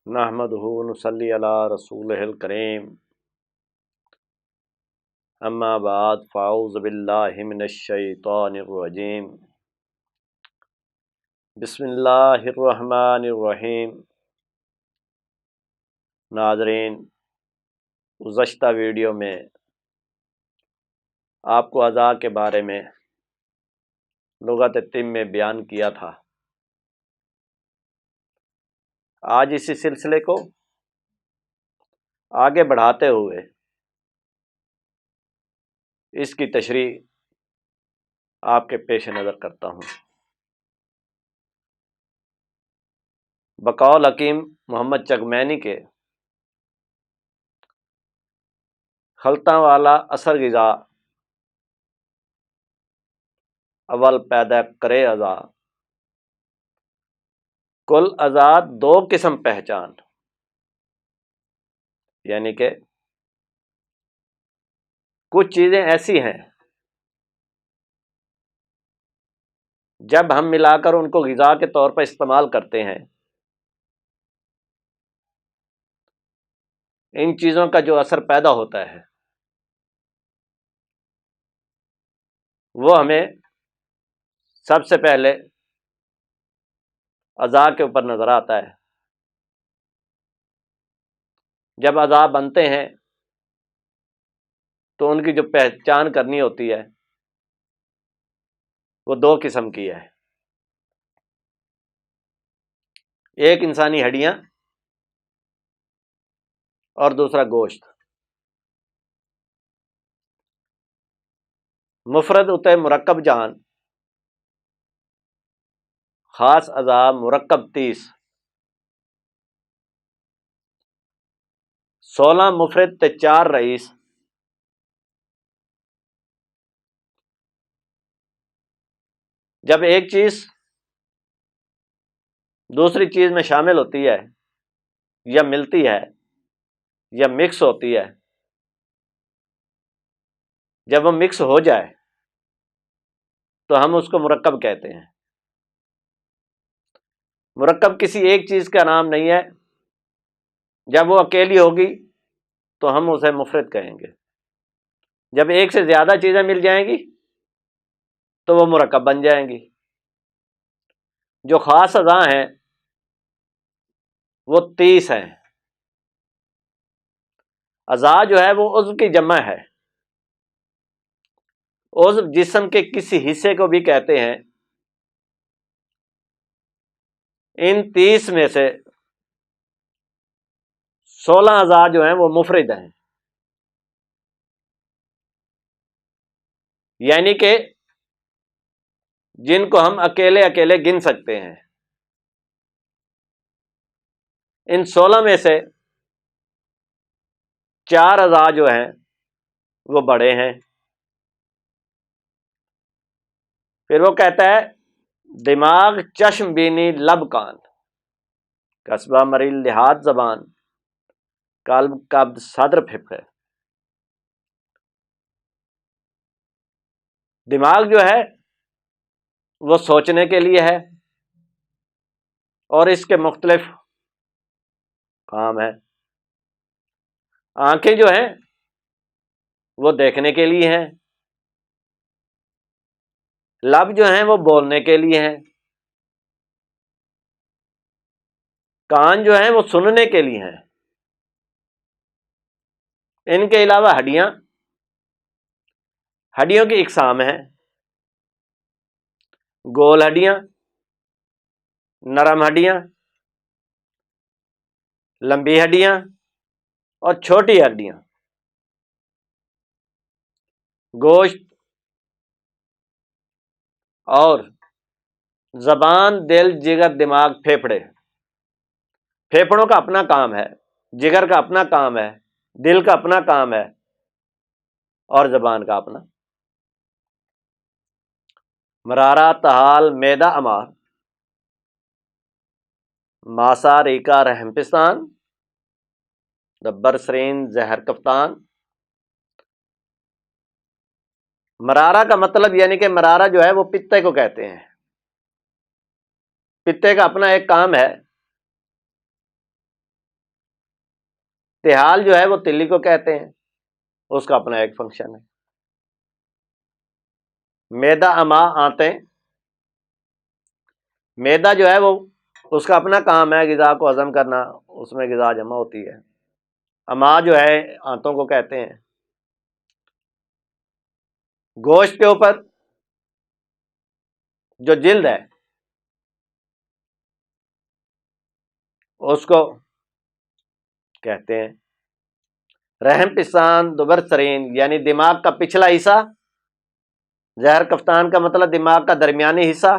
نحمدہ ونصلی علی رسولہ الکریم اما بعد فاعوذ باللہ من الشیطان الرجیم بسم اللہ الرحمن الرحیم۔ ناظرین، گزشتہ ویڈیو میں آپ کو اعضاء کے بارے میں لغت طب میں بیان کیا تھا۔ آج اسی سلسلے کو آگے بڑھاتے ہوئے اس کی تشریح آپ کے پیش نظر کرتا ہوں۔ بقول حکیم محمد چغمینی کے خلطاں والا اثر غذا اول پیدا کرے اعضاء، کل اعضاء دو قسم پہچان، یعنی کہ کچھ چیزیں ایسی ہیں جب ہم ملا کر ان کو غذا کے طور پر استعمال کرتے ہیں، ان چیزوں کا جو اثر پیدا ہوتا ہے وہ ہمیں سب سے پہلے اعضاء کے اوپر نظر آتا ہے۔ جب اعضاء بنتے ہیں تو ان کی جو پہچان کرنی ہوتی ہے وہ دو قسم کی ہے، ایک انسانی ہڈیاں اور دوسرا گوشت۔ مفرد ہوتا ہے مرکب جان، خاص اعضاء مرکب 30، 16 مفرد تے 4 رئیس۔ جب ایک چیز دوسری چیز میں شامل ہوتی ہے یا ملتی ہے یا مکس ہوتی ہے، جب وہ مکس ہو جائے تو ہم اس کو مرکب کہتے ہیں۔ مرکب کسی ایک چیز کا نام نہیں ہے، جب وہ اکیلی ہوگی تو ہم اسے مفرد کہیں گے، جب ایک سے زیادہ چیزیں مل جائیں گی تو وہ مرکب بن جائیں گی۔ جو خاص اعضاء ہیں وہ 30 ہیں۔ اعضاء جو ہے وہ عضو کی جمع ہے، عضو جسم کے کسی حصے کو بھی کہتے ہیں۔ ان 30 میں سے 16 اعضاء جو ہیں وہ مفرد ہیں، یعنی کہ جن کو ہم اکیلے اکیلے گن سکتے ہیں۔ ان 16 میں سے 4 اعضاء جو ہیں وہ بڑے ہیں۔ پھر وہ کہتا ہے دماغ، چشم، بینی، لب، کان، قصبہ، مریل، لحاظ، زبان، قلب، قبض، صدر، پھپھڑے۔ دماغ جو ہے وہ سوچنے کے لیے ہے اور اس کے مختلف کام ہیں۔ آنکھیں جو ہیں وہ دیکھنے کے لیے ہیں، لب جو ہیں وہ بولنے کے لیے ہیں، کان جو ہیں وہ سننے کے لیے ہیں۔ ان کے علاوہ ہڈیوں کی اقسام ہیں، گول ہڈیاں، نرم ہڈیاں، لمبی ہڈیاں اور چھوٹی ہڈیاں۔ گوشت اور زبان، دل، جگر، دماغ، پھیپھڑے۔ پھیپھڑوں کا اپنا کام ہے، جگر کا اپنا کام ہے، دل کا اپنا کام ہے اور زبان کا اپنا۔ مرارہ، تحال، معدہ، امعاء، ماسا، ریکا، رحم پستان، دبر، سرین، زہر کفتان۔ مرارہ کا مطلب یعنی کہ مرارہ جو ہے وہ پتے کو کہتے ہیں۔ پتے کا اپنا ایک کام ہے تحال جو ہے وہ تلی کو کہتے ہیں، اس کا اپنا ایک فنکشن ہے۔ میدا اما آتے، میدا جو ہے وہ اس کا اپنا کام ہے غذا کو ہضم کرنا، اس میں غذا جمع ہوتی ہے۔ اما جو ہے آنتوں کو کہتے ہیں۔ گوشت کے اوپر جو جلد ہے اس کو کہتے ہیں رحم پستان دوبر سرین، یعنی دماغ کا پچھلا حصہ، زہر کفتان کا مطلب دماغ کا درمیانی حصہ۔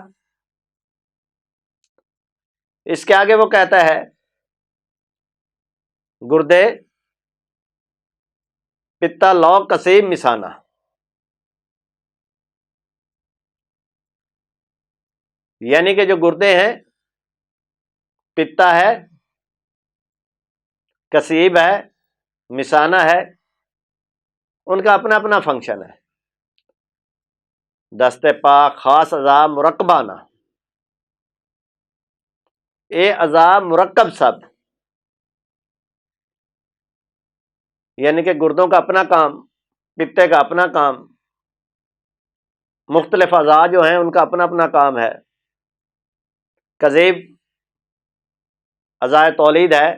اس کے آگے وہ کہتا ہے گردے پتا لو کسیم مثانہ، یعنی کہ جو گردے ہیں، پتا ہے، کسیب ہے، مثانہ ہے، ان کا اپنا اپنا فنکشن ہے۔ دست پا خاص اعضاء مرکبانہ، اے اعضاء مرکب سب، یعنی کہ گردوں کا اپنا کام، پتے کا اپنا کام، مختلف اعضاء جو ہیں ان کا اپنا اپنا کام ہے۔ کذیب اعضاء تولید ہے،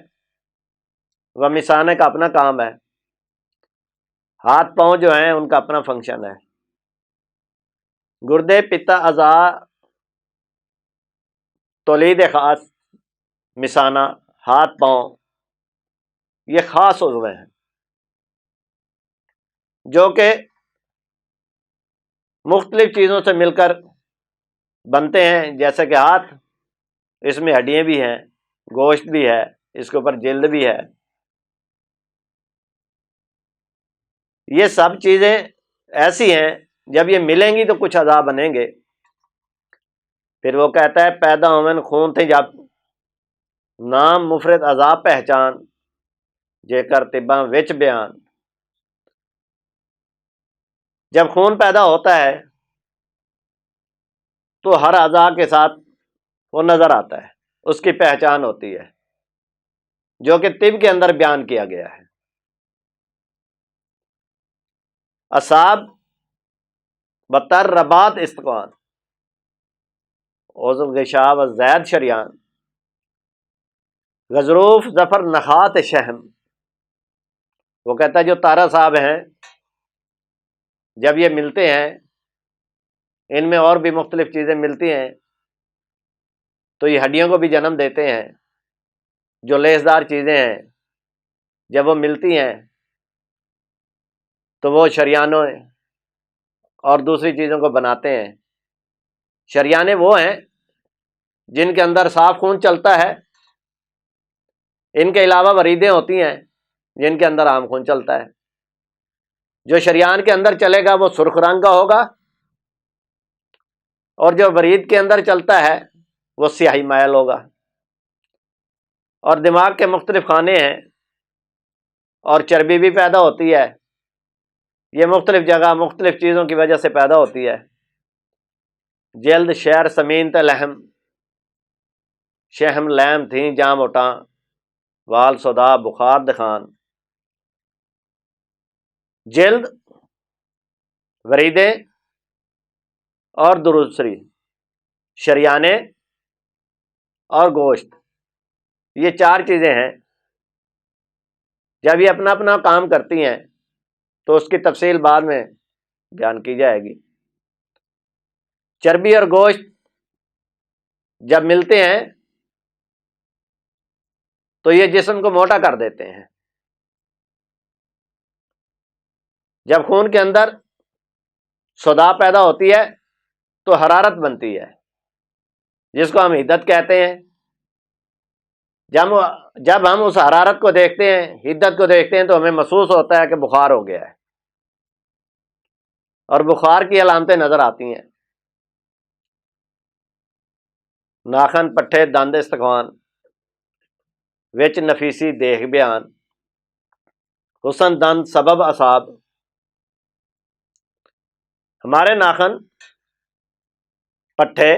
و مثانہ کا اپنا کام ہے۔ ہاتھ پاؤں جو ہیں ان کا اپنا فنکشن ہے۔ گردے پتا اعضاء تولید خاص، مثانہ، ہاتھ پاؤں، یہ خاص عضو ہیں جو کہ مختلف چیزوں سے مل کر بنتے ہیں، جیسے کہ ہاتھ، اس میں ہڈیاں بھی ہیں، گوشت بھی ہے، اس کے اوپر جلد بھی ہے۔ یہ سب چیزیں ایسی ہیں جب یہ ملیں گی تو کچھ اعضاء بنیں گے۔ پھر وہ کہتا ہے پیدا ہومن خون تھے جب، نام مفرد اعضاء پہچان، جے کر طباں وچ بیان۔ جب خون پیدا ہوتا ہے تو ہر اعضاء کے ساتھ وہ نظر آتا ہے، اس کی پہچان ہوتی ہے، جو کہ طب کے اندر بیان کیا گیا ہے۔ اصاب بطر ربات استقوان، عضو غشاب زید شریان، غضروف ظفر نخات شہم۔ وہ کہتا ہے جو تارا صاحب ہیں جب یہ ملتے ہیں، ان میں اور بھی مختلف چیزیں ملتی ہیں تو یہ ہڈیوں کو بھی جنم دیتے ہیں۔ جو لیسدار چیزیں ہیں جب وہ ملتی ہیں تو وہ شریانوں اور دوسری چیزوں کو بناتے ہیں۔ شریانے وہ ہیں جن کے اندر صاف خون چلتا ہے، ان کے علاوہ وریدیں ہوتی ہیں جن کے اندر عام خون چلتا ہے۔ جو شریان کے اندر چلے گا وہ سرخ رنگ کا ہوگا، اور جو ورید کے اندر چلتا ہے وہ سیاہی مائل ہوگا۔ اور دماغ کے مختلف خانے ہیں اور چربی بھی پیدا ہوتی ہے، یہ مختلف جگہ مختلف چیزوں کی وجہ سے پیدا ہوتی ہے۔ جلد شہر سمین تے لحم، شہم لحم تھیں جام اٹھاں، وال صدا بخار دکھان۔ جلد، وریدیں اور دوسری شریانے اور گوشت، یہ چار چیزیں ہیں۔ جب یہ اپنا اپنا کام کرتی ہیں تو اس کی تفصیل بعد میں بیان کی جائے گی۔ چربی اور گوشت جب ملتے ہیں تو یہ جسم کو موٹا کر دیتے ہیں۔ جب خون کے اندر صدا پیدا ہوتی ہے تو حرارت بنتی ہے، جس کو ہم حدت کہتے ہیں۔ جب ہم اس حرارت کو دیکھتے ہیں، حدت کو دیکھتے ہیں، تو ہمیں محسوس ہوتا ہے کہ بخار ہو گیا ہے، اور بخار کی علامتیں نظر آتی ہیں۔ ناخن پٹھے دند استخوان، وچ نفیسی دیکھ بیان، حسن دند سبب اصاب۔ ہمارے ناخن، پٹھے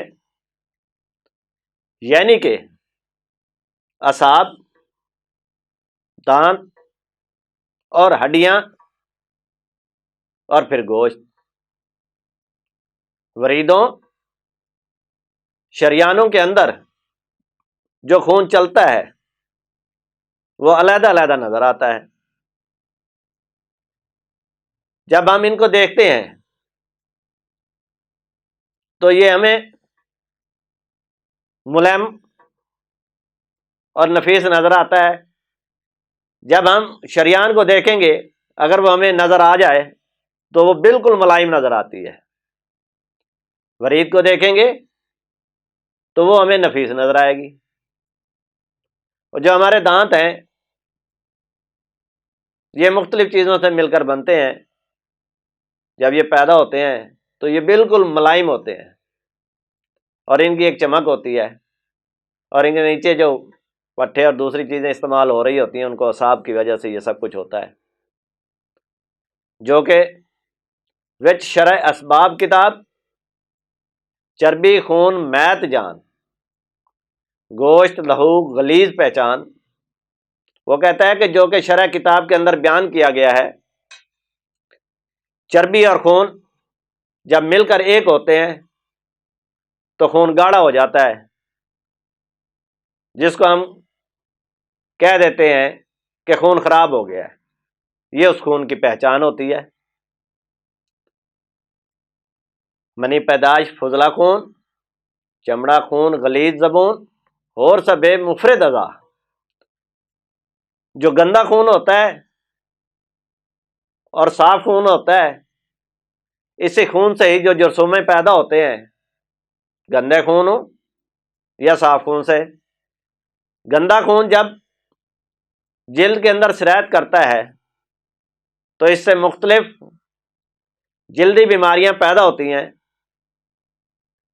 یعنی کہ اعصاب، دانت اور ہڈیاں اور پھر گوشت. وریدوں شریانوں کے اندر جو خون چلتا ہے وہ علیحدہ علیحدہ نظر آتا ہے. جب ہم ان کو دیکھتے ہیں تو یہ ہمیں ملائم اور نفیس نظر آتا ہے. جب ہم شریان کو دیکھیں گے اگر وہ ہمیں نظر آ جائے تو وہ بالکل ملائم نظر آتی ہے. ورید کو دیکھیں گے تو وہ ہمیں نفیس نظر آئے گی. اور جو ہمارے دانت ہیں یہ مختلف چیزوں سے مل کر بنتے ہیں. جب یہ پیدا ہوتے ہیں تو یہ بالکل ملائم ہوتے ہیں اور ان کی ایک چمک ہوتی ہے، اور ان کے نیچے جو پٹھے اور دوسری چیزیں استعمال ہو رہی ہوتی ہیں ان کو اعصاب کی وجہ سے یہ سب کچھ ہوتا ہے. جو کہ وچ شرع اسباب کتاب چربی خون میت جان گوشت لہو غلیظ پہچان. وہ کہتا ہے کہ جو کہ شرع کتاب کے اندر بیان کیا گیا ہے، چربی اور خون جب مل کر ایک ہوتے ہیں تو خون گاڑھا ہو جاتا ہے، جس کو ہم کہہ دیتے ہیں کہ خون خراب ہو گیا ہے. یہ اس خون کی پہچان ہوتی ہے. منی پیدائش فضلہ خون، چمڑا خون غلیظ زبون، اور سب مفرد اعضا. جو گندا خون ہوتا ہے اور صاف خون ہوتا ہے، اسی خون سے ہی جو جرثومے پیدا ہوتے ہیں، گندے خون ہو یا صاف خون سے. گندا خون جب جلد کے اندر سرایت کرتا ہے تو اس سے مختلف جلدی بیماریاں پیدا ہوتی ہیں،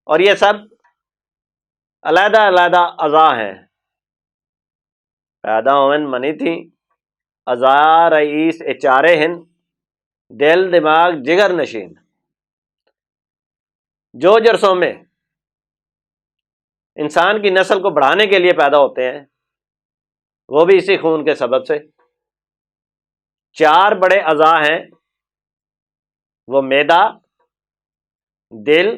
اور یہ سب علیحدہ علیحدہ اعضاء ہیں. پیدا ہوئن منی تھی اعضاء رئیس اچارے ہن دل دماغ جگر نشین. جو جرثومے انسان کی نسل کو بڑھانے کے لیے پیدا ہوتے ہیں وہ بھی اسی خون کے سبب سے. 4 بڑے اعضاء ہیں، وہ معدہ، دل،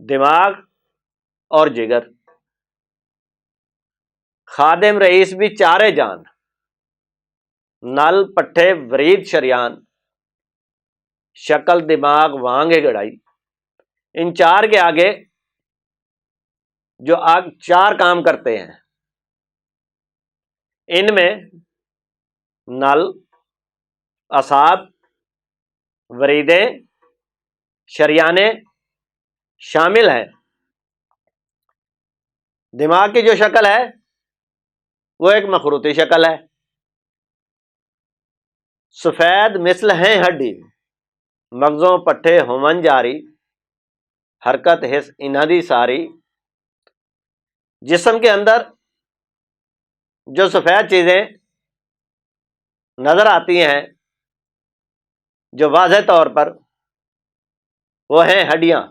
دماغ اور جگر. خادم رئیس بھی چارے جان نل پٹھے ورید شریان شکل دماغ وانگے گڑائی. ان 4 کے آگے جو 4 کام کرتے ہیں، ان میں نل، اعصاب، وریدیں، شریانے شامل ہیں. دماغ کی جو شکل ہے وہ ایک مخروطی شکل ہے. سفید مثل ہیں ہڈی مغزوں پٹھے ہومن جاری حرکت حس انہدی ساری. جسم کے اندر جو سفید چیزیں نظر آتی ہیں جو واضح طور پر وہ ہیں ہڈیاں.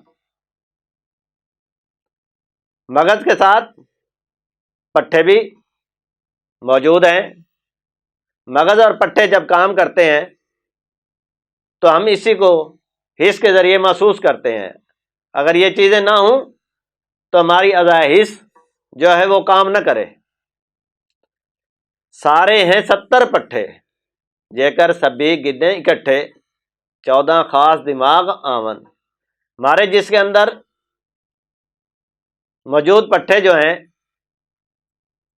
مغز کے ساتھ پٹھے بھی موجود ہیں. مغز اور پٹھے جب کام کرتے ہیں تو ہم اسی کو حس کے ذریعے محسوس کرتے ہیں. اگر یہ چیزیں نہ ہوں تو ہماری اعضائے حس جو ہے وہ کام نہ کرے. سارے ہیں 70 پٹھے جے کر سبھی گدیں اکٹھے 14 خاص دماغ آون. ہمارے جس کے اندر موجود پٹھے جو ہیں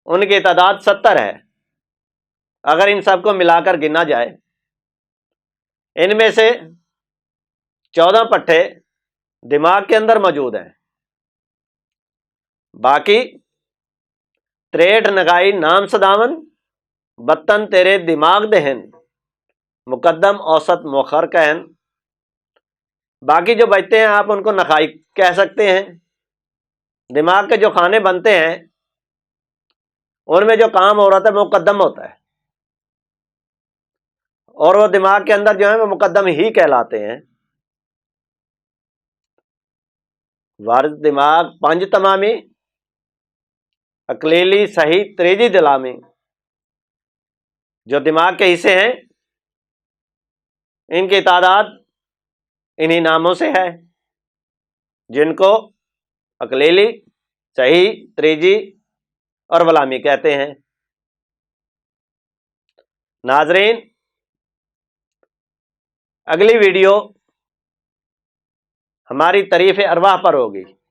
ان کی تعداد 70 ہے. اگر ان سب کو ملا کر گنا جائے ان میں سے 14 پٹھے دماغ کے اندر موجود ہیں. باقی 63 نگائی نام صداون بطن تیرے دماغ دہن مقدم اوسط مؤخر کہن. باقی جو بچتے ہیں آپ ان کو نخائی کہہ سکتے ہیں. دماغ کے جو کھانے بنتے ہیں ان میں جو کام ہو رہا تھا وہ مقدم ہوتا ہے، اور وہ دماغ کے اندر جو ہے وہ مقدم ہی کہلاتے ہیں. وارد دماغ 5 تمامی اکلیلی صحیح تریجی دلامی. جو دماغ کے حصے ہیں ان کی تعداد انہی ناموں سے ہے، جن کو اکلیلی، صحیح، تریجی اور ولامی کہتے ہیں۔ ناظرین، اگلی ویڈیو ہماری تعریف ارواح پر ہوگی۔